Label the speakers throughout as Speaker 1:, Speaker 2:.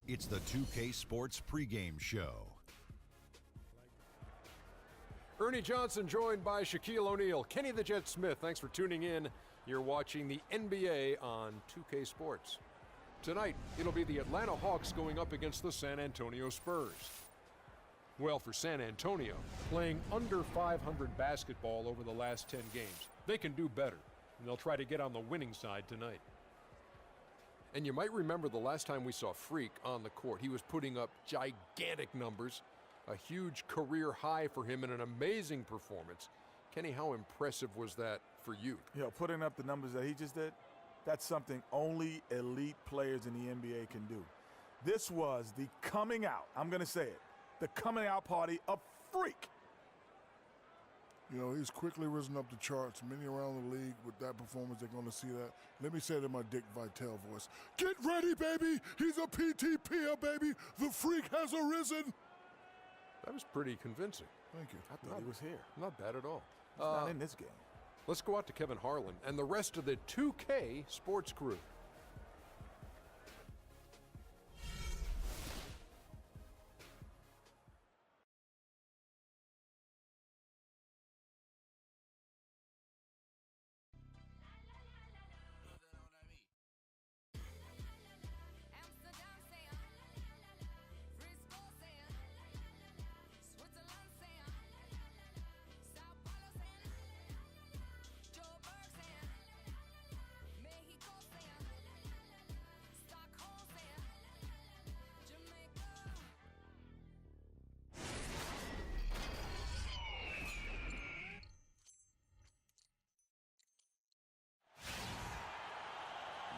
Speaker 1: It's the 2K Sports pregame show.
Speaker 2: Ernie Johnson joined by Shaquille O'Neal. Kenny the Jet Smith, thanks for tuning in. You're watching the NBA on 2K Sports. Tonight, it'll be the Atlanta Hawks going up against the San Antonio Spurs. Well, for San Antonio, playing under 500 basketball over the last 10 games, they can do better, and they'll try to get on the winning side tonight. And you might remember the last time we saw Freak on the court. He was putting up gigantic numbers, a huge career high for him, and an amazing performance. Kenny, how impressive was that for you?
Speaker 3: Yeah, putting up the numbers that he just did, that's something only elite players in the NBA can do. This was the coming out, I'm going to say it, the coming out party of Freak.
Speaker 4: You know, he's quickly risen up the charts. Many around the league with that performance, they're going to see that. Let me say it in my Dick Vitale voice. Get ready, baby! He's a PTP, baby! The Freak has arisen!
Speaker 2: That was pretty convincing.
Speaker 4: Thank you.
Speaker 3: I thought he was here.
Speaker 2: Not bad at all.
Speaker 3: He's not in this game.
Speaker 2: Let's go out to Kevin Harlan and the rest of the 2K Sports crew.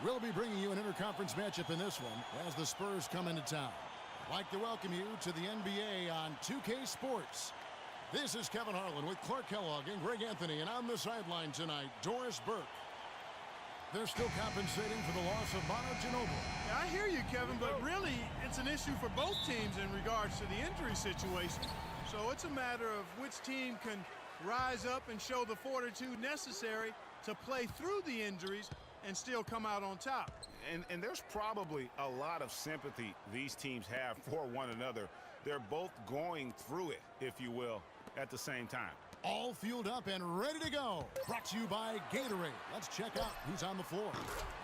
Speaker 5: We'll be bringing you an interconference matchup in this one as the Spurs come into town. I'd like to welcome you to the NBA on 2K Sports. This is Kevin Harlan with Clark Kellogg and Greg Anthony, and on the sideline tonight, Doris Burke. They're still compensating for the loss of Manu Ginobili.
Speaker 6: Yeah, I hear you, Kevin, but really it's an issue for both teams in regards to the injury situation. So it's a matter of which team can rise up and show the fortitude necessary to play through the injuries and still come out on top.
Speaker 7: And there's probably a lot of sympathy these teams have for one another. They're both going through it, if you will, at the same time.
Speaker 5: All fueled up and ready to go. Brought to you by Gatorade. Let's check out who's on the floor.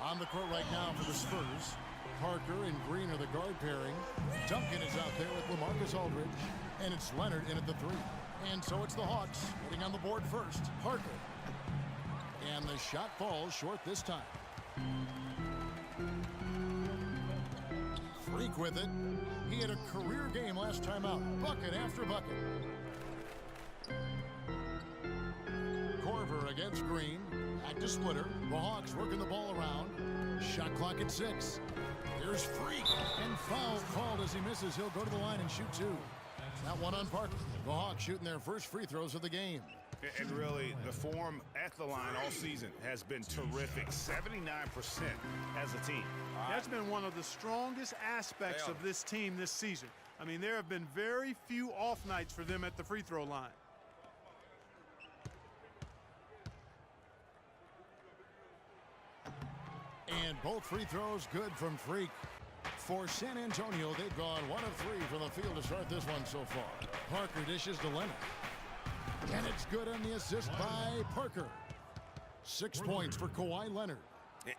Speaker 5: On the court right now for the Spurs, Parker and Green are the guard pairing. Duncan is out there with LaMarcus Aldridge. And it's Leonard in at the three. And so it's the Hawks getting on the board first. Parker. And the shot falls short this time. Freak with it. He had a career game last time out. Bucket after bucket. Korver against Green. Back to Splitter. The Hawks working the ball around. Shot clock at 6. Here's Freak. And foul called as he misses. He'll go to the line and shoot 2. That one on Parker. The Hawks shooting their first free throws of the game.
Speaker 7: And really, the form at the line all season has been terrific. 79% as a team.
Speaker 6: That's been one of the strongest aspects of this team this season. I mean, there have been very few off nights for them at the free throw line.
Speaker 5: And both free throws good from Freak. For San Antonio, they've gone 1 of 3 from the field to start this one so far. Parker dishes to Leonard. And it's good on the assist by Parker. 6 points for Kawhi Leonard.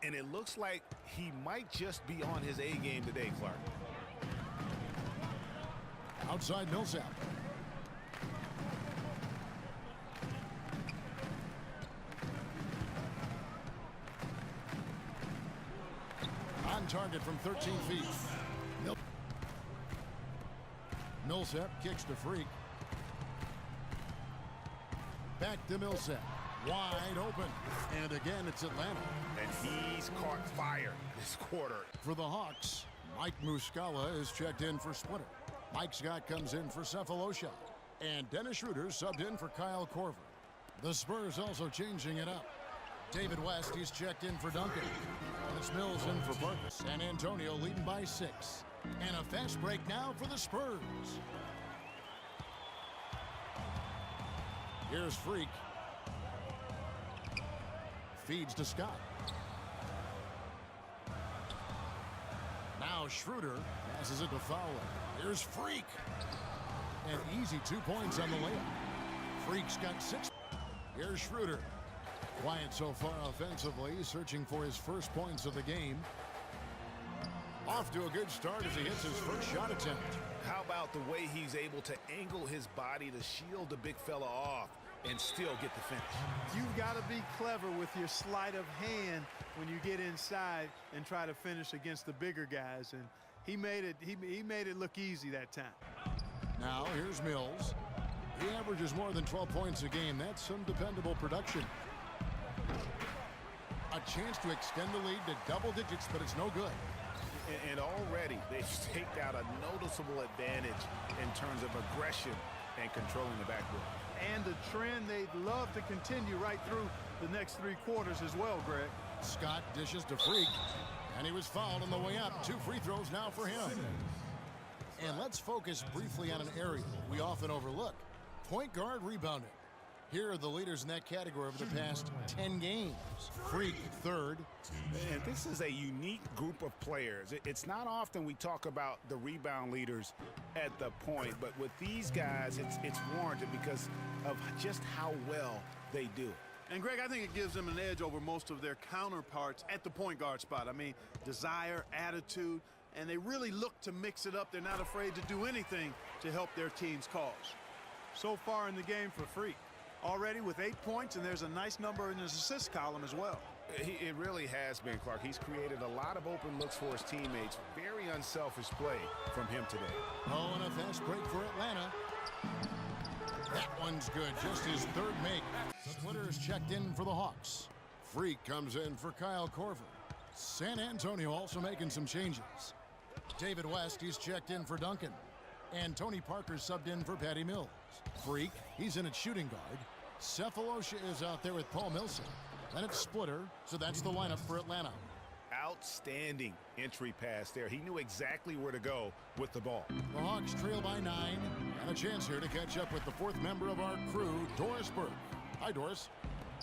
Speaker 7: And it looks like he might just be on his A game today, Clark.
Speaker 5: Outside Millsap. On target from 13 feet. Millsap kicks to Freak. Back to Millsap. Wide open. And again, it's Atlanta.
Speaker 7: And he's caught fire this quarter.
Speaker 5: For the Hawks, Mike Muscala is checked in for Splitter. Mike Scott comes in for Cephalosha. And Dennis Schroeder subbed in for Kyle Korver. The Spurs also changing it up. David West, he's checked in for Duncan. And it's Mills in for Parker. San Antonio leading by 6. And a fast break now for the Spurs. Here's Freak. Feeds to Scott. Now Schroeder passes it to Fowler. Here's Freak. And easy 2 points on the layup. Freak's got 6. Here's Schroeder. Quiet so far offensively, searching for his first points of the game. Off to a good start as he hits his first shot attempt.
Speaker 7: How about the way he's able to angle his body to shield the big fella off and still get the finish?
Speaker 6: You've got to be clever with your sleight of hand when you get inside and try to finish against the bigger guys, and he made it look easy that time.
Speaker 5: Now here's Mills. He averages more than 12 points a game. That's some dependable production. A chance to extend the lead to double digits, but it's no good.
Speaker 7: And already they've staked out a noticeable advantage in terms of aggression and controlling the backboard.
Speaker 6: And a trend they'd love to continue right through the next 3 quarters as well, Greg.
Speaker 5: Scott dishes to Freak, and he was fouled on the way up. 2 free throws now for him. And let's focus briefly on an area we often overlook. Point guard rebounding. Here are the leaders in that category over the past 10 games. Freak, third.
Speaker 7: And this is a unique group of players. It's not often we talk about the rebound leaders at the point, but with these guys, it's warranted because of just how well they do it.
Speaker 6: And, Greg, I think it gives them an edge over most of their counterparts at the point guard spot. I mean, desire, attitude, and they really look to mix it up. They're not afraid to do anything to help their team's cause. So far in the game for Freak. Already with 8 points, and there's a nice number in his assist column as well.
Speaker 7: It really has been, Clark. He's created a lot of open looks for his teammates. Very unselfish play from him today.
Speaker 5: Oh, and a fast break for Atlanta. That one's good, just his third make. Splitters checked in for the Hawks. Freak comes in for Kyle Korver. San Antonio also making some changes. David West, he's checked in for Duncan. And Tony Parker subbed in for Patty Mills. Freak, he's in at shooting guard. Cephalosha is out there with Paul Millsap. Then it's Splitter, so that's the lineup for Atlanta.
Speaker 7: Outstanding entry pass there. He knew exactly where to go with the ball.
Speaker 5: The Hawks trail by 9, and a chance here to catch up with the 4th member of our crew, Doris Burke. Hi, Doris.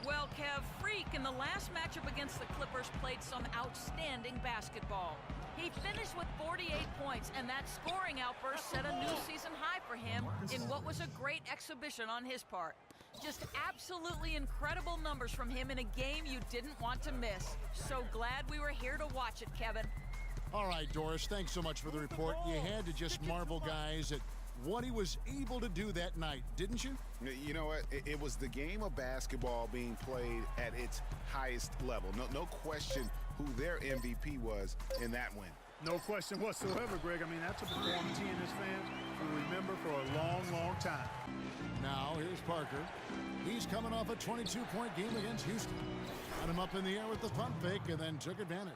Speaker 8: Well, Kev, Freak in the last matchup against the Clippers played some outstanding basketball. He finished with 48 points, and that scoring outburst set a new season high for him in what was a great exhibition on his part. Just absolutely incredible numbers from him in a game you didn't want to miss. So glad we were here to watch it, Kevin.
Speaker 5: All right, Doris, thanks so much for the report. You had to just marvel, guys, at what he was able to do that night, didn't you?
Speaker 7: You know what? It was the game of basketball being played at its highest level. No question who their MVP was in that win.
Speaker 6: No question whatsoever, Greg. I mean, that's a performance he and his fans will remember for a long, long time.
Speaker 5: Now, here's Parker. He's coming off a 22-point game against Houston. Got him up in the air with the pump fake and then took advantage.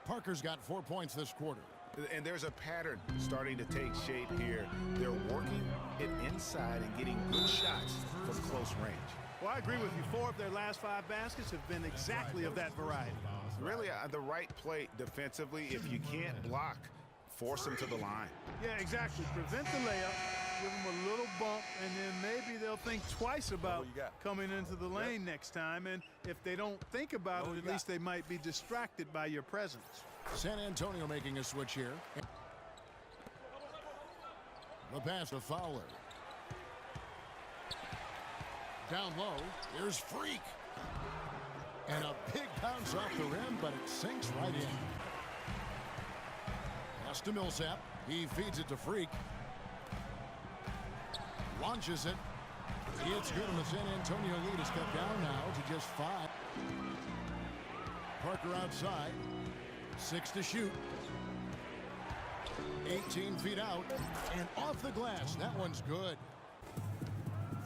Speaker 5: Parker's got 4 points this quarter.
Speaker 7: And there's a pattern starting to take shape here. They're working it inside and getting good shots from close range.
Speaker 6: Well, I agree with you. 4 of their last 5 baskets have been exactly of that variety.
Speaker 7: Really, the right play defensively. If you can't block, force them to the line.
Speaker 6: Yeah, exactly. Prevent the layup, give them a little bump, and then maybe they'll think twice about coming into the lane next time. And if they don't think about it, at least they might be distracted by your presence.
Speaker 5: San Antonio making a switch here. The pass to Fowler. Down low, here's Freak. And a big bounce off the rim, but it sinks right in. Pass to Millsap. He feeds it to Freak. Launches it. It's good, and the San Antonio lead is cut down now to just 5. Parker outside. 6 to shoot. 18 feet out. And off the glass. That one's good.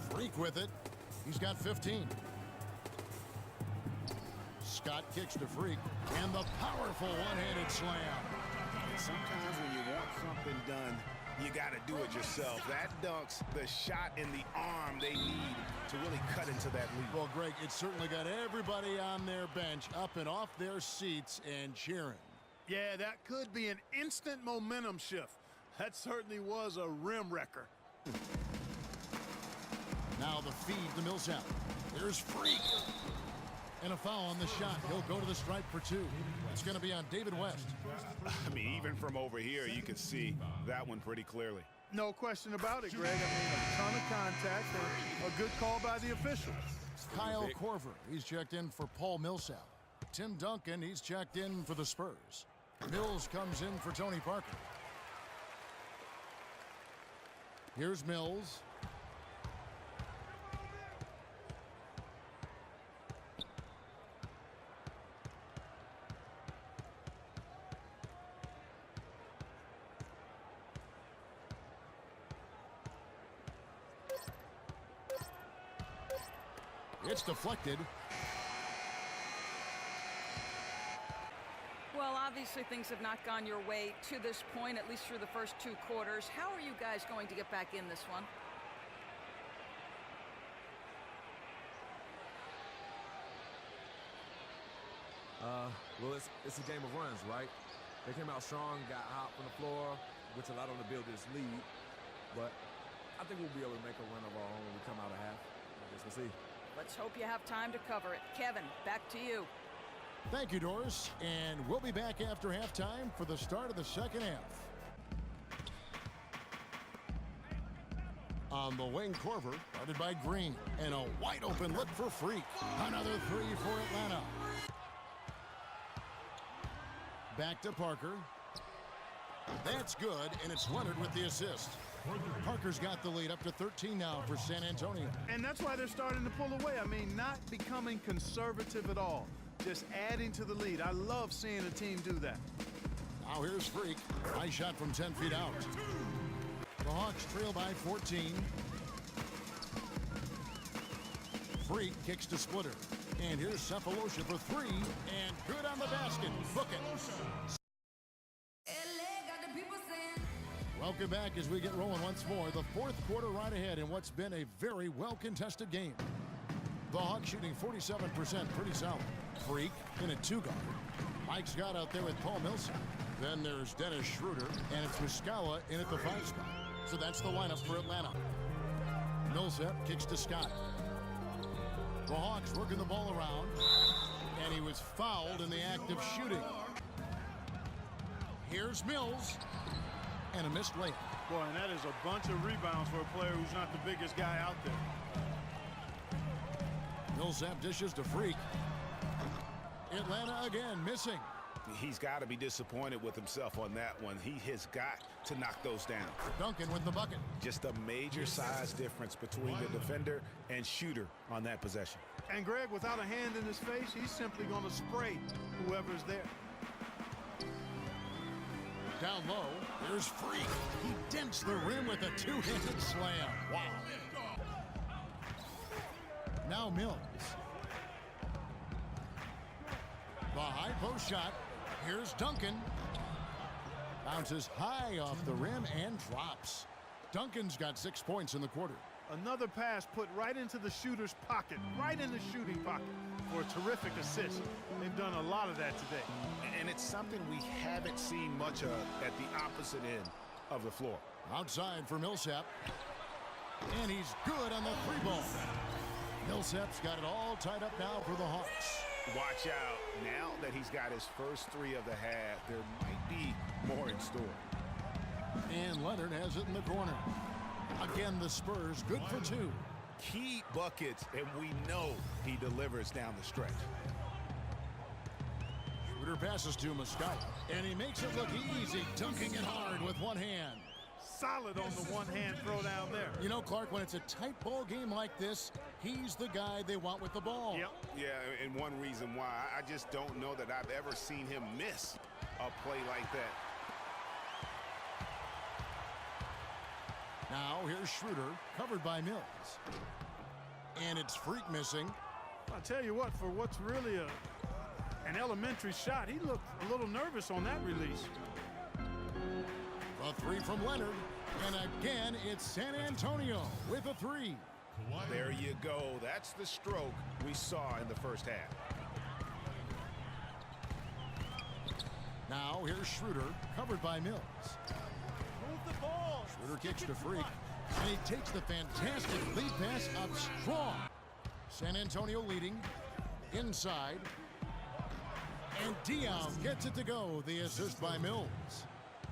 Speaker 5: Freak with it. He's got 15. Scott kicks to Freak. And the powerful one-handed slam.
Speaker 7: Sometimes when you want something done, you got to do it yourself. That dunks the shot in the arm they need to really cut into that lead.
Speaker 5: Well, Greg, it certainly got everybody on their bench up and off their seats and cheering.
Speaker 6: Yeah, that could be an instant momentum shift. That certainly was a rim wrecker.
Speaker 5: Now the feed to Millsap. There's Freak. And a foul on the shot. He'll go to the stripe for 2. It's going to be on David West.
Speaker 7: I mean, even from over here, you can see that one pretty clearly.
Speaker 6: No question about it, Greg. I mean, a ton of contact and a good call by the officials.
Speaker 5: Kyle Korver, he's checked in for Paul Millsap. Tim Duncan, he's checked in for the Spurs. Mills comes in for Tony Parker. Here's Mills. It's deflected.
Speaker 8: Well, obviously things have not gone your way to this point, at least through the first 2 quarters. How are you guys going to get back in this one?
Speaker 9: Well, it's a game of runs, right? They came out strong, got hot from the floor, which allowed them to build this lead. But I think we'll be able to make a run of our own when we come out of half. I guess we'll see.
Speaker 8: Let's hope you have time to cover it. Kevin, back to you.
Speaker 5: Thank you, Doris. And we'll be back after halftime for the start of the second half. On the wing, Korver, guarded by Green. And a wide open look for Freak. Another 3 for Atlanta. Back to Parker. That's good, and it's Leonard with the assist. Parker's got the lead up to 13 now for San Antonio.
Speaker 6: And that's why they're starting to pull away. I mean, not becoming conservative at all. Just adding to the lead. I love seeing a team do that.
Speaker 5: Now here's Freak. High shot from 10 feet out. The Hawks trail by 14. Freak kicks to Splitter. And here's Cephalosha for 3. And good on the basket. Book it. Welcome back as we get rolling once more. The fourth quarter right ahead in what's been a very well-contested game. The Hawks shooting 47%, pretty solid. Freak in a 2-guard. Mike Scott out there with Paul Millsap. Then there's Dennis Schroeder, and it's Muscala in at the 5 spot. So that's the lineup for Atlanta. Millsap kicks to Scott. The Hawks working the ball around, and he was fouled in the act of shooting. Here's Mills. And a missed layup.
Speaker 6: Boy, and that is a bunch of rebounds for a player who's not the biggest guy out there.
Speaker 5: Millsap dishes to Freak. Atlanta again missing.
Speaker 7: He's got to be disappointed with himself on that one. He has got to knock those down.
Speaker 5: Duncan with the bucket.
Speaker 7: Just a major size difference between the defender and shooter on that possession.
Speaker 6: And Greg, without a hand in his face, he's simply going to spray whoever's there.
Speaker 5: Down low, there's Freak. He dents the rim with a 2-handed slam. Wow. Now Mills. The high post shot. Here's Duncan. Bounces high off the rim and drops. Duncan's got 6 points in the quarter.
Speaker 6: Another pass put right into the shooter's pocket, right in the shooting pocket for a terrific assist. They've done a lot of that today.
Speaker 7: And it's something we haven't seen much of at the opposite end of the floor.
Speaker 5: Outside for Millsap. And he's good on the 3-ball. Millsap's got it all tied up now for the Hawks.
Speaker 7: Watch out. Now that he's got his first 3 of the half, there might be more in store.
Speaker 5: And Leonard has it in the corner. Again, the Spurs good for 2.
Speaker 7: Key buckets, and we know he delivers down the stretch.
Speaker 5: Schroeder passes to Muscala, and he makes it look easy, dunking it hard with one hand.
Speaker 6: Solid on the one-hand throw down there.
Speaker 5: You know, Clark, when it's a tight ball game like this, he's the guy they want with the ball.
Speaker 6: Yep.
Speaker 7: Yeah, and one reason why, I just don't know that I've ever seen him miss a play like that.
Speaker 5: Now here's Schroeder, covered by Mills. And it's Freak missing.
Speaker 6: I'll tell you what, for what's really an elementary shot, he looked a little nervous on that release.
Speaker 5: A 3 from Leonard. And again, it's San Antonio with a 3.
Speaker 7: There you go. That's the stroke we saw in the first half.
Speaker 5: Now here's Schroeder, covered by Mills. Schroeder kicks to Freak, and he takes the fantastic lead pass up strong. San Antonio leading. Inside. And Diao gets it to go. The assist by Mills.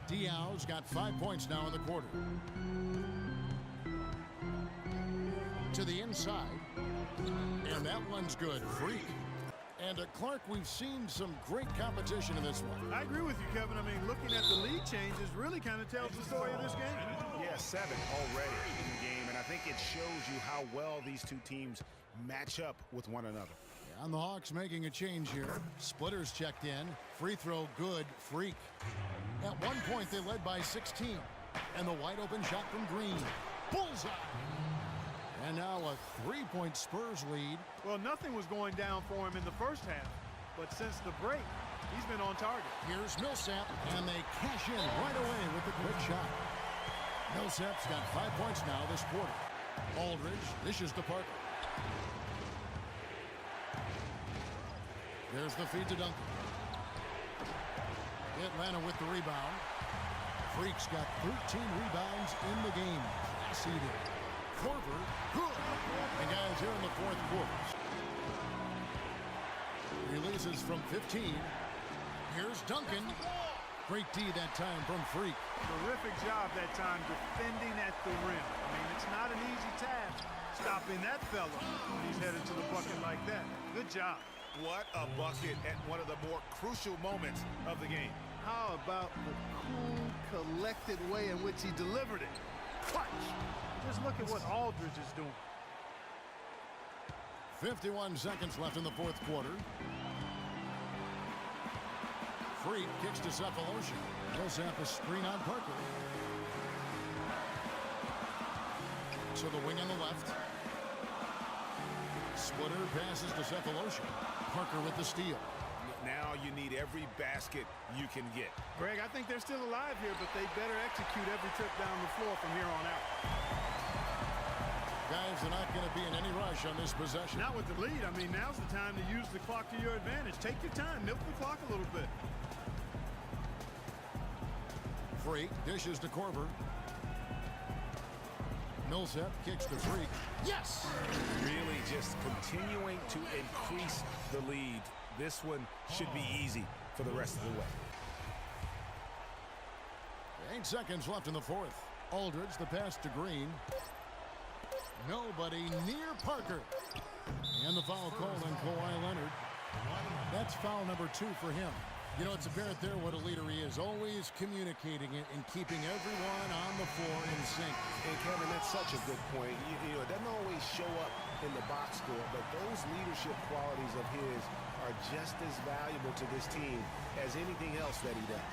Speaker 5: Diao's got 5 points now in the quarter. To the inside. And that one's good. Freak. And Clark, we've seen some great competition in this one.
Speaker 6: I agree with you, Kevin. I mean, looking at the lead changes really kind of tells the story of this game.
Speaker 7: Yeah, 7 already in the game, and I think it shows you how well these two teams match up with one another.
Speaker 5: Yeah, and the Hawks making a change here. Splitters checked in. Free throw good. Freak. At one point, they led by 16. And the wide open shot from Green. Bullseye. And now a 3-point Spurs lead.
Speaker 6: Well, nothing was going down for him in the first half, but since the break, he's been on target.
Speaker 5: Here's Millsap, and they cash in right away with the quick shot. Millsap's got 5 points now this quarter. Aldridge dishes to Parker. There's the feed to Duncan. Atlanta with the rebound. Freak's got 13 rebounds in the game. Seeded. Korver, good. And guys, here in the fourth quarter. Releases from 15. Here's Duncan. Great D that time from Freak.
Speaker 6: Terrific job that time defending at the rim. I mean, it's not an easy task stopping that fella when he's headed to the bucket like that. Good job.
Speaker 7: What a bucket at one of the more crucial moments of the game.
Speaker 6: How about the cool, collected way in which he delivered it? Clutch. Just look at what Aldridge is doing.
Speaker 5: 51 seconds left in the fourth quarter. Freak kicks to Cephalosha. Millsap a screen on Parker. To the wing on the left. Splitter passes to Cephalosha. Parker with the steal.
Speaker 7: Now you need every basket you can get.
Speaker 6: Greg, I think they're still alive here, but they better execute every trip down the floor from here on out.
Speaker 5: Guys, they're not going to be in any rush on this possession.
Speaker 6: Not with the lead. I mean, now's the time to use the clock to your advantage. Take your time. Milk the clock a little bit.
Speaker 5: Freak dishes to Korver. Millsap kicks to Freak. Yes!
Speaker 7: Really just continuing to increase the lead. This one should be easy for the rest of the way.
Speaker 5: 8 seconds left in the fourth. Aldridge, the pass to Green. Nobody near Parker. And the foul called on Kawhi Leonard. That's foul number 2 for him. You know, it's apparent there what a leader he is. Always communicating it and keeping everyone on the floor in sync.
Speaker 7: And Kevin, that's such a good point. You know, it doesn't always show up in the box score, but those leadership qualities of his are just as valuable to this team as anything else that he does.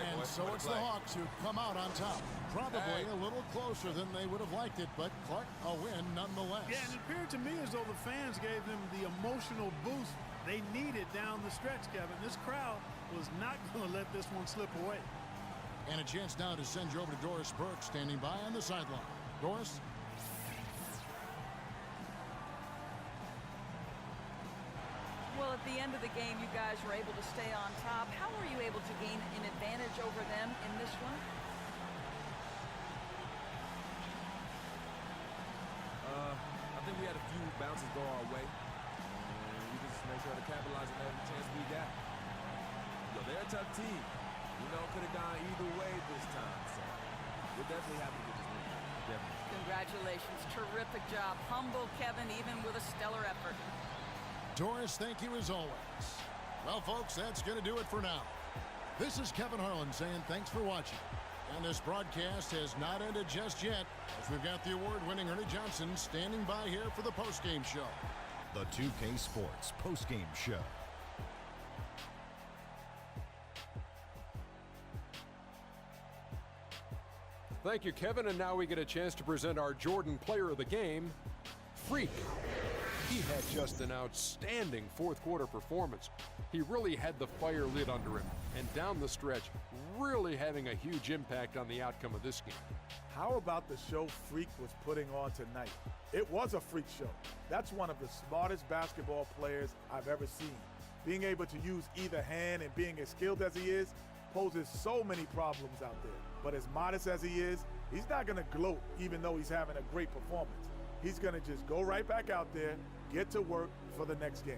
Speaker 5: And so it's the Hawks who come out on top. Probably a little closer than they would have liked it, but Clark, a win nonetheless.
Speaker 6: Yeah, and it appeared to me as though the fans gave them the emotional boost they needed down the stretch, Kevin. This crowd was not going to let this one slip away.
Speaker 5: And a chance now to send you over to Doris Burke, standing by on the sideline. Doris?
Speaker 8: Well, at the end of the game, you guys were able to stay on top. How were you able to gain an advantage over them in this one?
Speaker 9: I think we had a few bounces go our way. And we just made sure to capitalize on every chance we got. They're a tough team. You know, could have gone either way this time. So we're definitely happy with this win. Definitely.
Speaker 8: Congratulations. Terrific job. Humble Kevin, even with a stellar effort.
Speaker 5: Doris, thank you as always. Well, folks, that's going to do it for now. This is Kevin Harlan saying thanks for watching. And this broadcast has not ended just yet, as we've got the award-winning Ernie Johnson standing by here for the postgame show.
Speaker 1: The 2K Sports postgame show.
Speaker 2: Thank you, Kevin. And now we get a chance to present our Jordan Player of the Game, Freak. He had just an outstanding fourth quarter performance. He really had the fire lit under him, and down the stretch, really having a huge impact on the outcome of this game.
Speaker 3: How about the show Freak was putting on tonight? It was a freak show. That's one of the smartest basketball players I've ever seen. Being able to use either hand and being as skilled as he is poses so many problems out there. But as modest as he is, he's not going to gloat even though he's having a great performance. He's going to just go right back out there, get to work for the next game.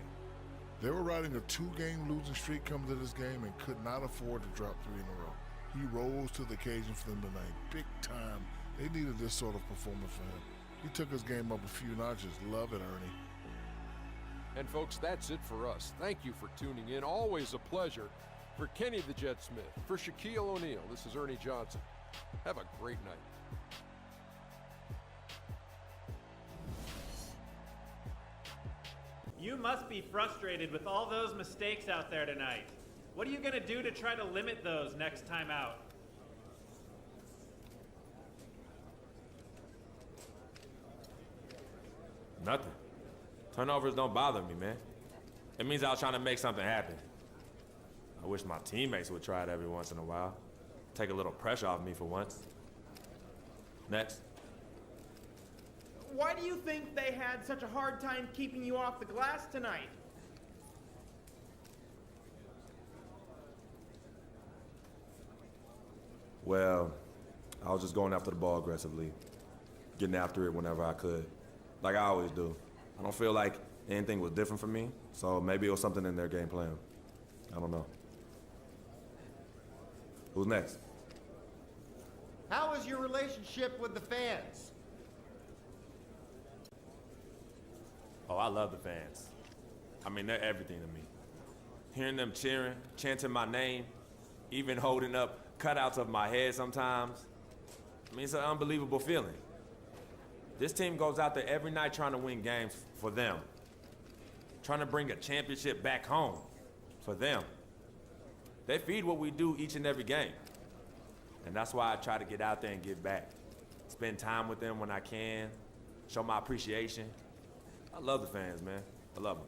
Speaker 4: They were riding a 2-game losing streak coming to this game and could not afford to drop 3 in a row. He rose to the occasion for them tonight, big time. They needed this sort of performance from him. He took his game up a few notches. Love it, Ernie.
Speaker 2: And folks, that's it for us. Thank you for tuning in. Always a pleasure. For Kenny the Jet Smith, for Shaquille O'Neal, this is Ernie Johnson. Have a great night.
Speaker 10: You must be frustrated with all those mistakes out there tonight. What are you going to do to try to limit those next time out?
Speaker 9: Nothing. Turnovers don't bother me, man. It means I was trying to make something happen. I wish my teammates would try it every once in a while. Take a little pressure off me for once. Next.
Speaker 11: Why do you think they had such a hard time keeping you off the glass tonight?
Speaker 9: Well, I was just going after the ball aggressively, getting after it whenever I could, like I always do. I don't feel like anything was different for me, so maybe it was something in their game plan. I don't know. Who's next?
Speaker 11: How is your relationship with the fans?
Speaker 9: Oh, I love the fans. I mean, they're everything to me. Hearing them cheering, chanting my name, even holding up cutouts of my head sometimes. I mean, it's an unbelievable feeling. This team goes out there every night trying to win games for them. Trying to bring a championship back home for them. They feed what we do each and every game. And that's why I try to get out there and give back. Spend time with them when I can, show my appreciation. I love the fans, man. I love them.